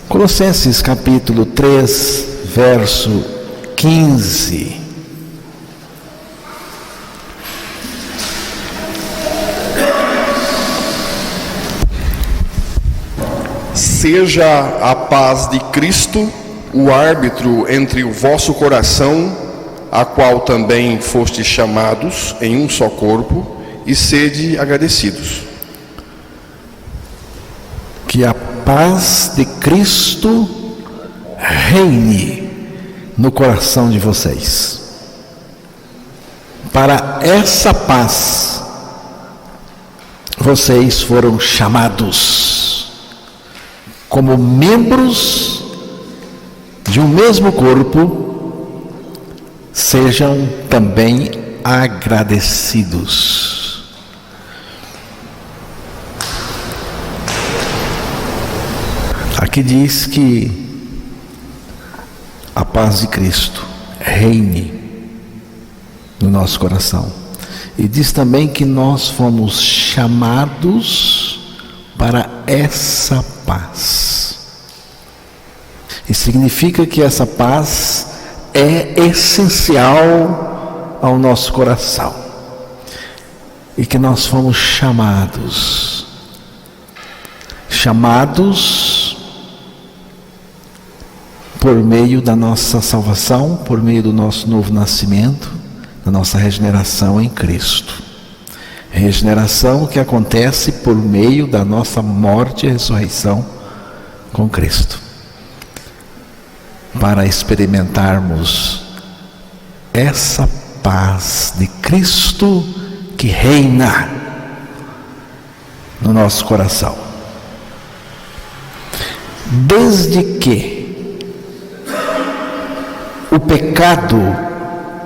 Colossenses capítulo 3, verso 15. Seja a paz de Cristo o árbitro entre o vosso coração, a qual também fostes chamados em um só corpo, e sede agradecidos. Que a paz de Cristo reine no coração de vocês. Para essa paz, vocês foram chamados como membros de um mesmo corpo, sejam também agradecidos. Aqui diz que a paz de Cristo reine no nosso coração. E diz também que nós fomos chamados para essa paz. E significa que essa paz é essencial ao nosso coração. E que nós fomos chamados por meio da nossa salvação, por meio do nosso novo nascimento, da nossa regeneração em Cristo. Regeneração que acontece por meio da nossa morte e ressurreição com Cristo. Para experimentarmos essa paz de Cristo que reina no nosso coração. Desde que o pecado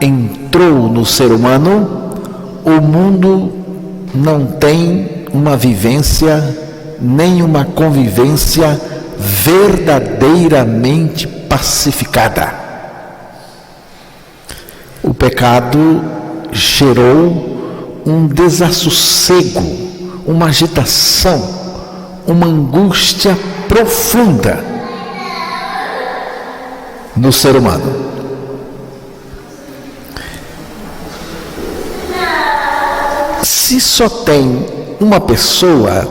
entrou no ser humano, o mundo não tem uma vivência, nem uma convivência verdadeiramente pacificada. O pecado gerou um desassossego, uma agitação, uma angústia profunda no ser humano. Se só tem uma pessoa,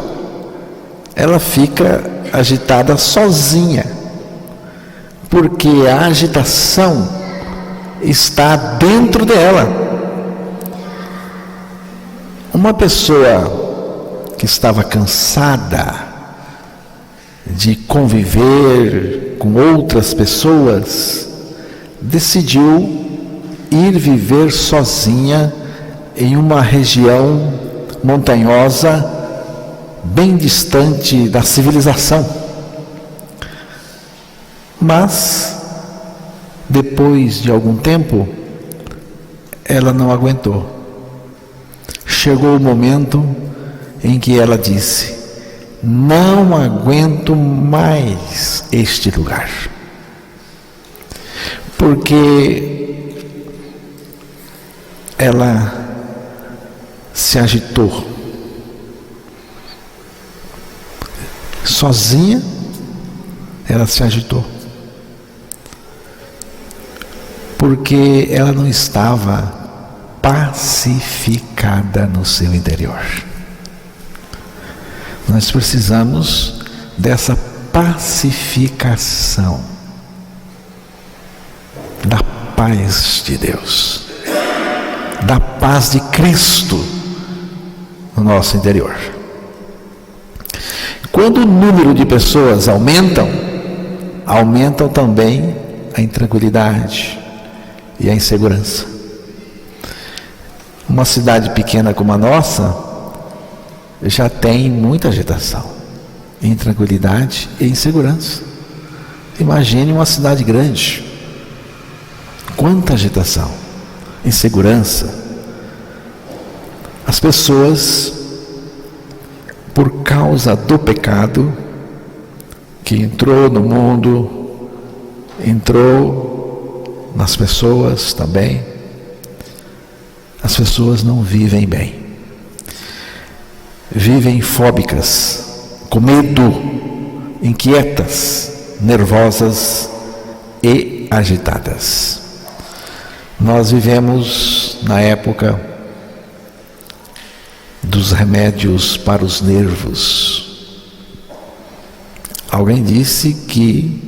ela fica agitada sozinha, porque a agitação está dentro dela. Uma pessoa que estava cansada de conviver com outras pessoas, decidiu ir viver sozinha em uma região montanhosa, bem distante da civilização. Mas, depois de algum tempo, ela não aguentou. Chegou o momento em que ela disse: não aguento mais este lugar, porque ela se agitou sozinha. Ela se agitou porque ela não estava pacificada no seu interior. Nós precisamos dessa pacificação da paz de Deus, da paz de Cristo no nosso interior. Quando o número de pessoas aumentam também a intranquilidade e a insegurança. Uma cidade pequena como a nossa já tem muita agitação, intranquilidade e insegurança. Imagine uma cidade grande. Quanta agitação, insegurança. As pessoas, por causa do pecado que entrou no mundo, entrou nas pessoas também, as pessoas não vivem bem. Vivem fóbicas, com medo, inquietas, nervosas e agitadas. Nós vivemos na época dos remédios para os nervos. Alguém disse que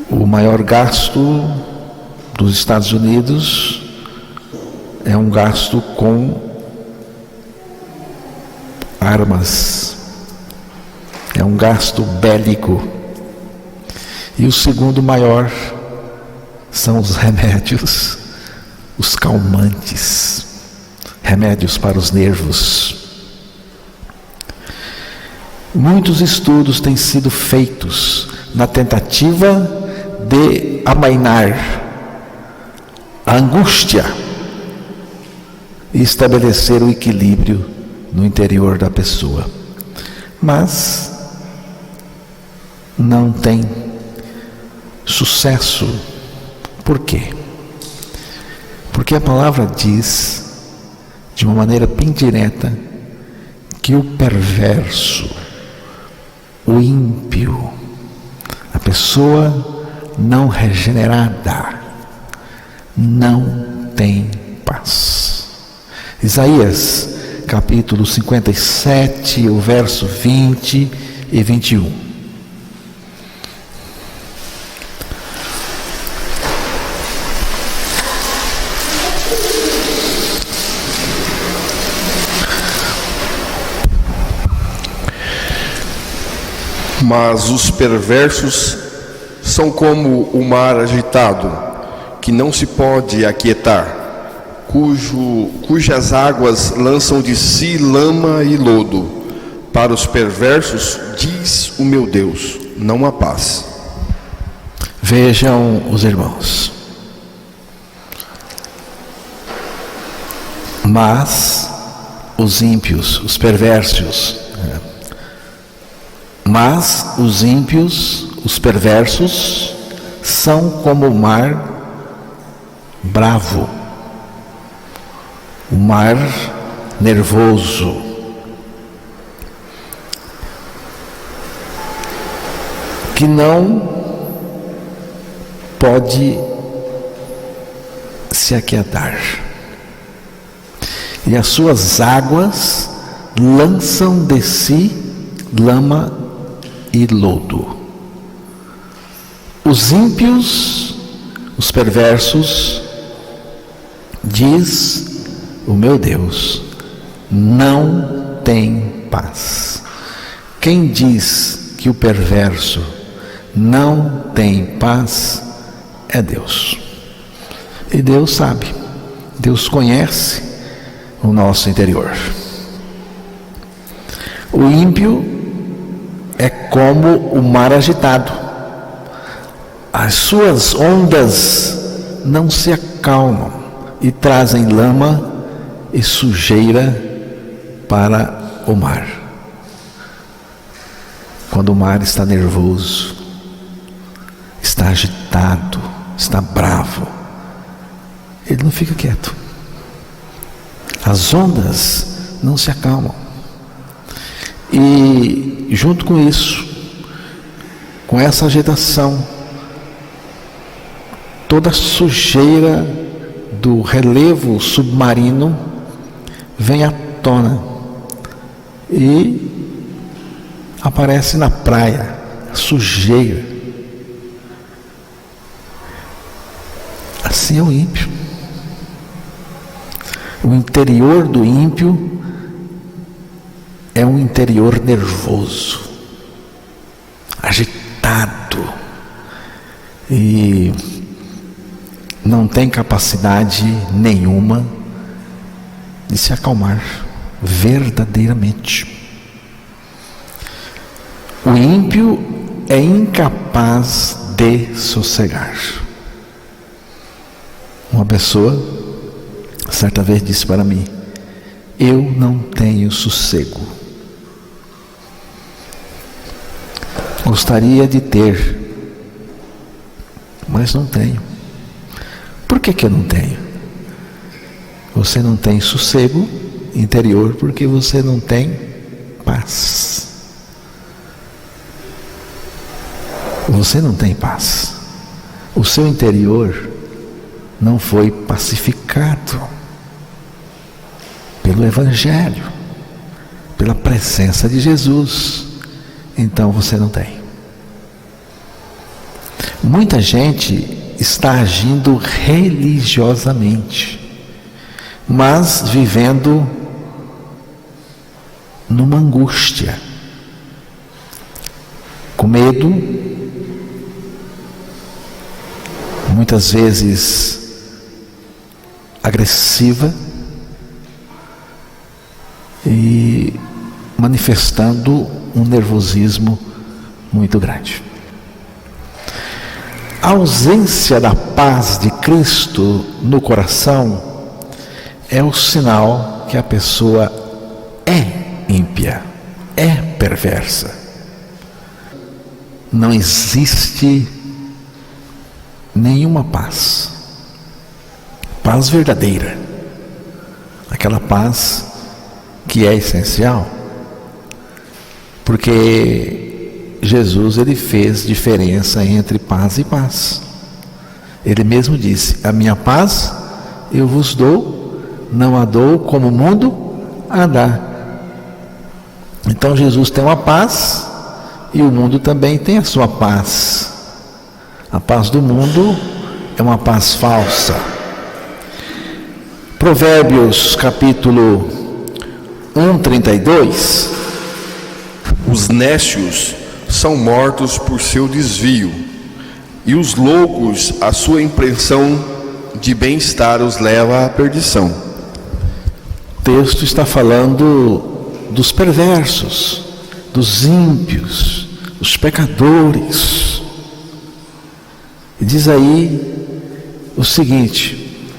o maior gasto dos Estados Unidos é um gasto com armas, é um gasto bélico. E o segundo maior são os remédios, os calmantes, remédios para os nervos. Muitos estudos têm sido feitos na tentativa de amainar a angústia e estabelecer o equilíbrio no interior da pessoa. Mas não tem sucesso. Por quê? Porque a palavra diz, de uma maneira bem direta, que o perverso, o ímpio, a pessoa não regenerada, não tem paz. Isaías, capítulo 57, o verso 20 e 21. Mas os perversos são como o mar agitado, que não se pode aquietar, cujas águas lançam de si lama e lodo. Para os perversos, diz o meu Deus, não há paz. Vejam os irmãos. Mas os ímpios, os perversos, mas os ímpios, os perversos, são como o mar bravo, o mar nervoso. Que não pode se aquietar. E as suas águas lançam de si lama e lodo. Os ímpios, os perversos, diz o meu Deus, não tem paz. Quem diz que o perverso não tem paz é Deus. E Deus sabe, Deus conhece o nosso interior. O ímpio é como o mar agitado. As suas ondas não se acalmam e trazem lama e sujeira para o mar. Quando o mar está nervoso, está agitado, está bravo, ele não fica quieto. As ondas não se acalmam. E junto com isso, com essa agitação, toda a sujeira do relevo submarino vem à tona e aparece na praia, sujeira. Assim é o ímpio. O interior do ímpio é um interior nervoso, agitado, e não tem capacidade nenhuma de se acalmar verdadeiramente. O ímpio é incapaz de sossegar. Uma pessoa certa vez disse para mim: eu não tenho sossego. Gostaria de ter, mas não tenho. Por que eu não tenho? Você não tem sossego interior porque você não tem paz. você não tem paz. O seu interior não foi pacificado pelo Evangelho, pela presença de Jesus. Então você não tem. Muita gente está agindo religiosamente, mas vivendo numa angústia, com medo, muitas vezes agressiva e manifestando um nervosismo muito grande. A ausência da paz de Cristo no coração é o sinal que a pessoa é ímpia, é perversa. Não existe nenhuma paz, paz verdadeira, aquela paz que é essencial, porque Jesus, ele fez diferença entre paz e paz. Ele mesmo disse: a minha paz eu vos dou, não a dou como o mundo a dá. Então Jesus tem uma paz e o mundo também tem a sua paz. A paz do mundo é uma paz falsa. Provérbios capítulo 1:32. Os nécios são mortos por seu desvio, e os loucos, a sua impressão de bem-estar os leva à perdição. O texto está falando dos perversos, dos ímpios, dos pecadores. E diz aí o seguinte: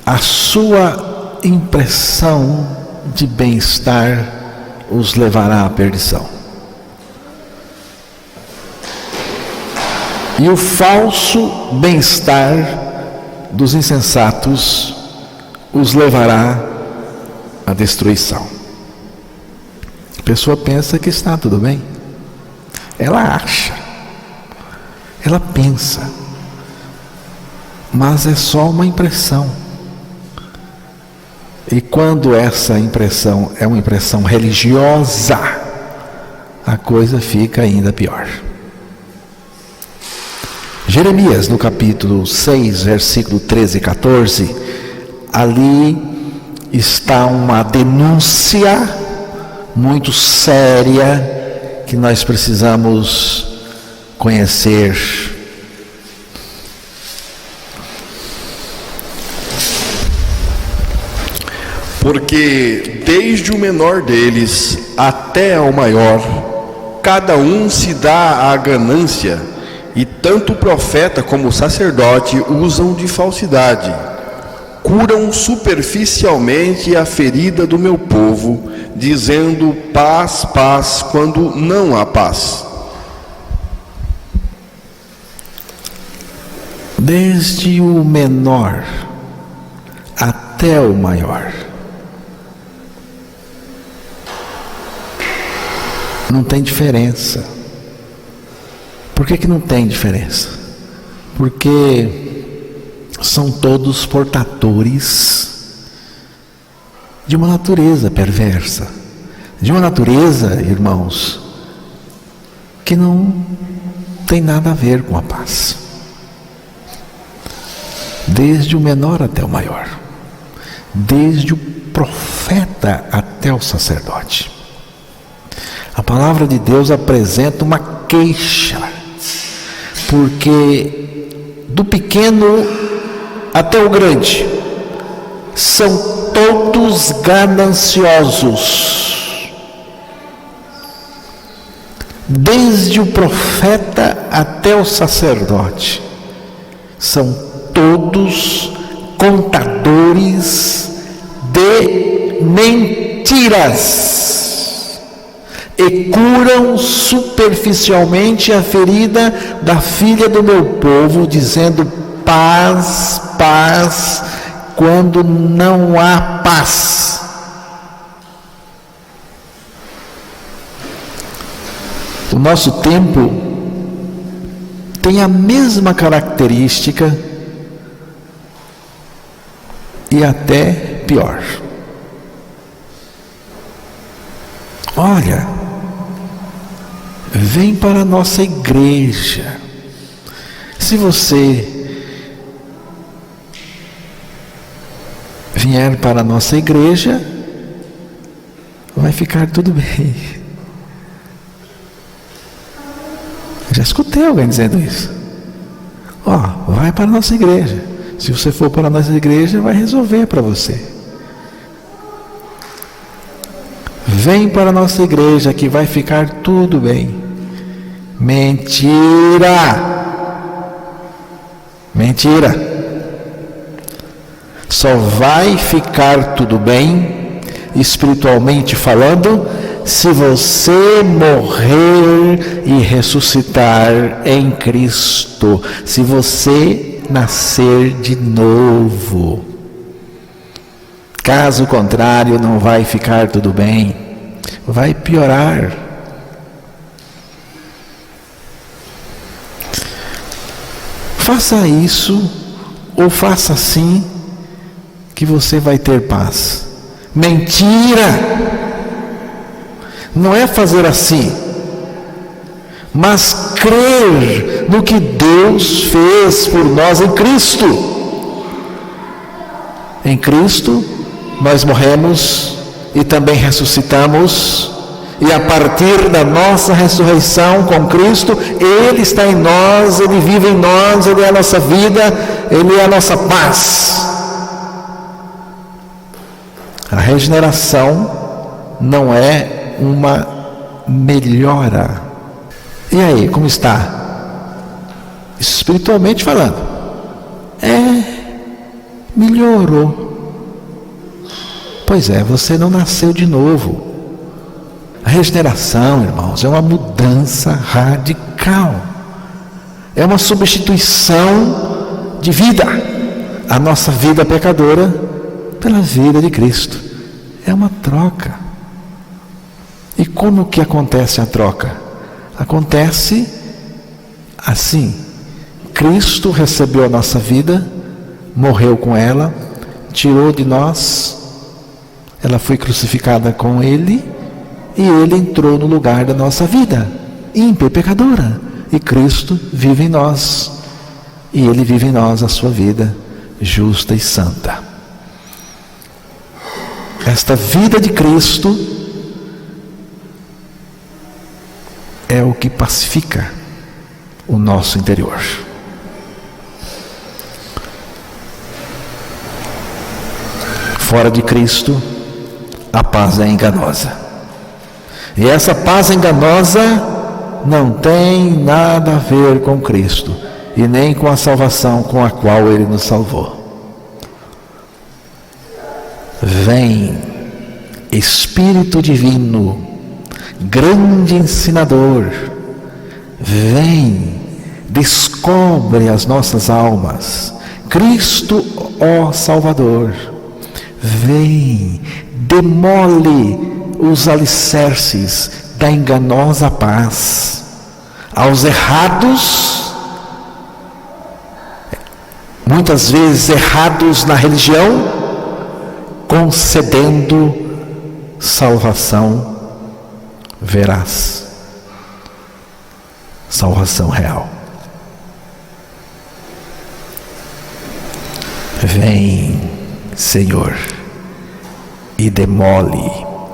a sua impressão de bem-estar os levará à perdição. E o falso bem-estar dos insensatos os levará à destruição. A pessoa pensa que está tudo bem. Ela acha. Ela pensa. Mas é só uma impressão. E quando essa impressão é uma impressão religiosa, a coisa fica ainda pior. Jeremias, no capítulo 6, versículo 13 e 14, ali está uma denúncia muito séria que nós precisamos conhecer. Porque desde o menor deles até ao maior, cada um se dá à ganância, e tanto o profeta como o sacerdote usam de falsidade. Curam superficialmente a ferida do meu povo, dizendo paz, paz, quando não há paz. Desde o menor até o maior. Não tem diferença. Por que não tem diferença? Porque são todos portadores de uma natureza perversa, de uma natureza, irmãos, que não tem nada a ver com a paz. Desde o menor até o maior, desde o profeta até o sacerdote. A palavra de Deus apresenta uma queixa, porque do pequeno até o grande são todos gananciosos. Desde o profeta até o sacerdote são todos contadores de mentiras e curam superficialmente a ferida da filha do meu povo, dizendo paz, paz, quando não há paz. O nosso tempo tem a mesma característica e até pior. Olha, vem para a nossa igreja. Se você vier para a nossa igreja, vai ficar tudo bem. Já escutei alguém dizendo isso. Vai para a nossa igreja. Se você for para a nossa igreja, vai resolver para você. Vem para a nossa igreja que vai ficar tudo bem. Mentira! Mentira! Só vai ficar tudo bem, espiritualmente falando, se você morrer e ressuscitar em Cristo. Se você nascer de novo. Caso contrário, não vai ficar tudo bem, vai piorar. Faça isso, ou faça assim, que você vai ter paz. Mentira! Não é fazer assim, mas crer no que Deus fez por nós em Cristo. Em Cristo, nós morremos e também ressuscitamos, e a partir da nossa ressurreição com Cristo, Ele está em nós, Ele vive em nós, Ele é a nossa vida, Ele é a nossa paz. A regeneração não é uma melhora. E aí, como está? Espiritualmente falando, melhorou. Pois é, você não nasceu de novo. A regeneração, irmãos, é uma mudança radical. É uma substituição de vida. A nossa vida pecadora pela vida de Cristo. É uma troca. E como que acontece a troca? Acontece assim: Cristo recebeu a nossa vida, morreu com ela, tirou de nós, ela foi crucificada com Ele, e Ele entrou no lugar da nossa vida, ímpia e pecadora, e Cristo vive em nós, e Ele vive em nós a sua vida justa e santa. Esta vida de Cristo é o que pacifica o nosso interior. Fora de Cristo, a paz é enganosa. E essa paz enganosa não tem nada a ver com Cristo e nem com a salvação com a qual Ele nos salvou. Vem, Espírito Divino, grande ensinador, vem, descobre as nossas almas. Cristo, ó Salvador, vem, demole os alicerces da enganosa paz. Aos errados, muitas vezes errados na religião, concedendo salvação veraz, salvação real. Vem, Senhor, e demole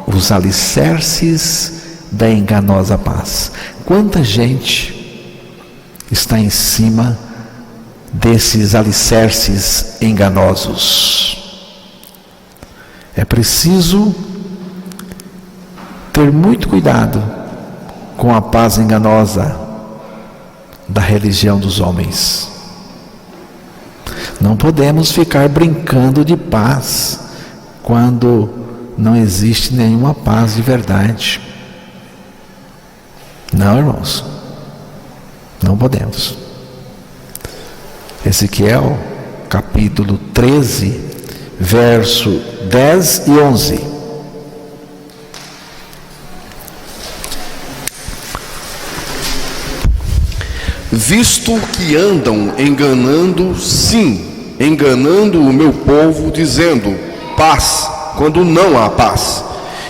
os alicerces da enganosa paz. Quanta gente está em cima desses alicerces enganosos? É preciso ter muito cuidado com a paz enganosa da religião dos homens. Não podemos ficar brincando de paz quando não existe nenhuma paz de verdade. Não, irmãos, não podemos. Ezequiel, capítulo 13, verso 10 e 11. visto que andam enganando, sim, enganando o meu povo, dizendo paz, quando não há paz.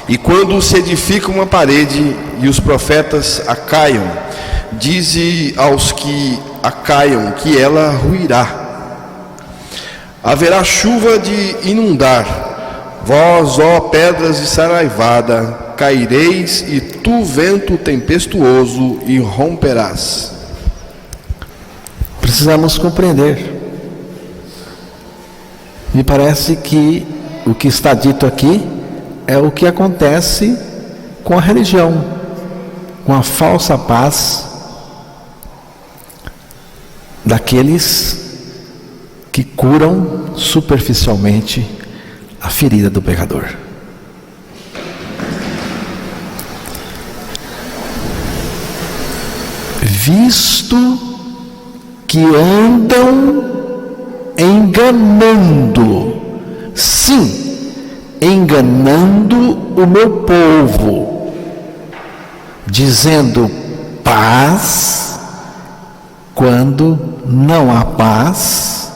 E quando se edifica uma parede e os profetas a caiam, dize aos que a caiam que ela ruirá. Haverá chuva de inundar, vós, ó pedras de saraivada, caireis, e tu, vento tempestuoso, e romperás. Precisamos compreender. Me parece que o que está dito aqui é o que acontece com a religião, com a falsa paz daqueles que curam superficialmente a ferida do pecador. Visto que andam enganando, sim, enganando o meu povo, dizendo paz, quando não há paz,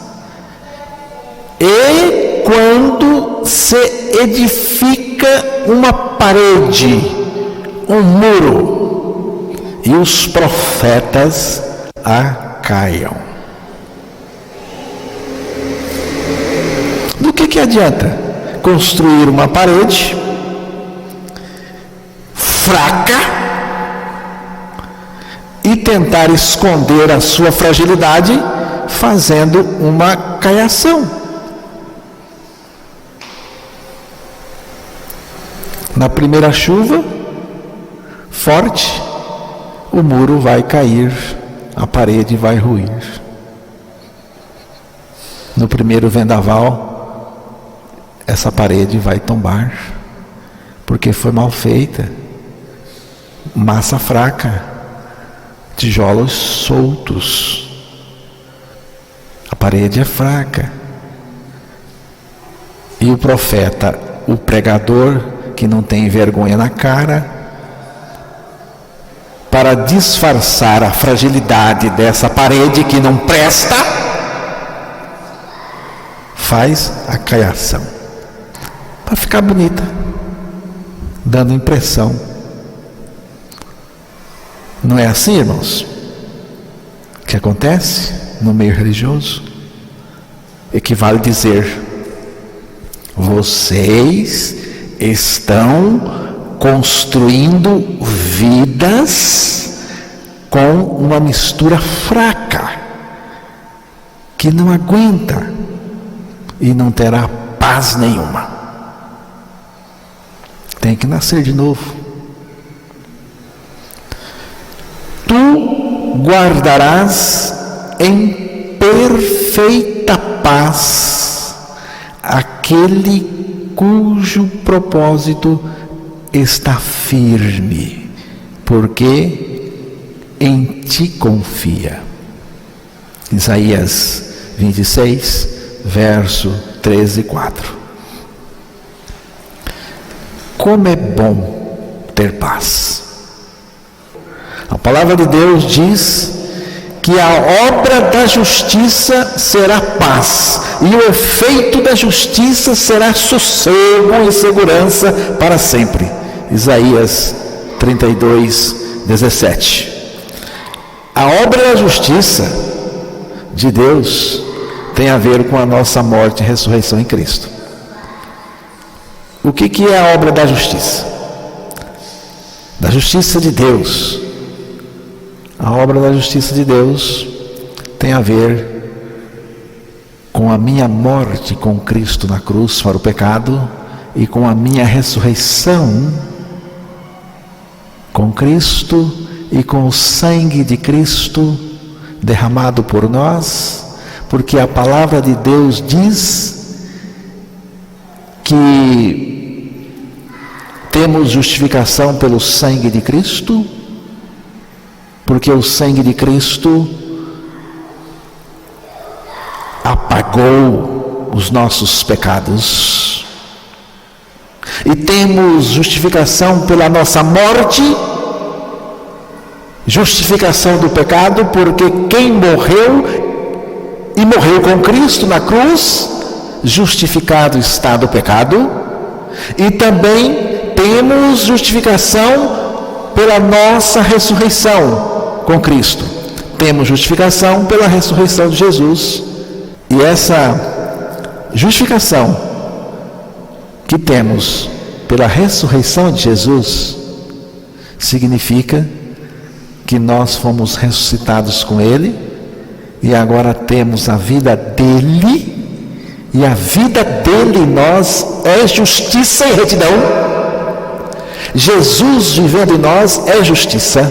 e quando se edifica uma parede, um muro, e os profetas a caiam. Do que adianta construir uma parede fraca e tentar esconder a sua fragilidade fazendo uma caiação? Na primeira chuva forte, o muro vai cair, a parede vai ruir. No primeiro vendaval, essa parede vai tombar, porque foi mal feita, massa fraca, tijolos soltos. A parede é fraca. E o profeta, o pregador, que não tem vergonha na cara, para disfarçar a fragilidade dessa parede que não presta, faz a caiação, para ficar bonita, dando impressão. Não é assim, irmãos, que acontece no meio religioso? Equivale dizer: vocês estão construindo vidas com uma mistura fraca, que não aguenta e não terá paz nenhuma. Tem que nascer de novo. Tu guardarás em perfeita paz aquele cujo propósito está firme, porque em ti confia. Isaías 26, verso 13 e 4. Como é bom ter paz. A palavra de Deus diz que a obra da justiça será paz, e o efeito da justiça será sossego e segurança para sempre. Isaías 32, 17. A obra da justiça de Deus tem a ver com a nossa morte e ressurreição em Cristo. O que é a obra da justiça? Da justiça de Deus. A obra da justiça de Deus tem a ver com a minha morte com Cristo na cruz para o pecado e com a minha ressurreição com Cristo e com o sangue de Cristo derramado por nós, porque a palavra de Deus diz que temos justificação pelo sangue de Cristo, porque o sangue de Cristo apagou os nossos pecados. E temos justificação pela nossa morte, Justificação do pecado, porque quem morreu e morreu com Cristo na cruz, justificado está do pecado. E também temos justificação pela nossa ressurreição com Cristo. Temos justificação pela ressurreição de Jesus. E essa justificação que temos pela ressurreição de Jesus significa que nós fomos ressuscitados com Ele e agora temos a vida dele, e a vida dele em nós é justiça e retidão. Jesus vivendo em nós é justiça.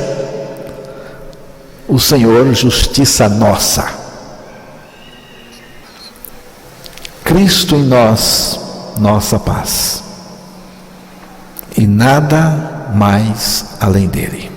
O Senhor, justiça nossa. Cristo em nós, nossa paz. E nada mais além dele.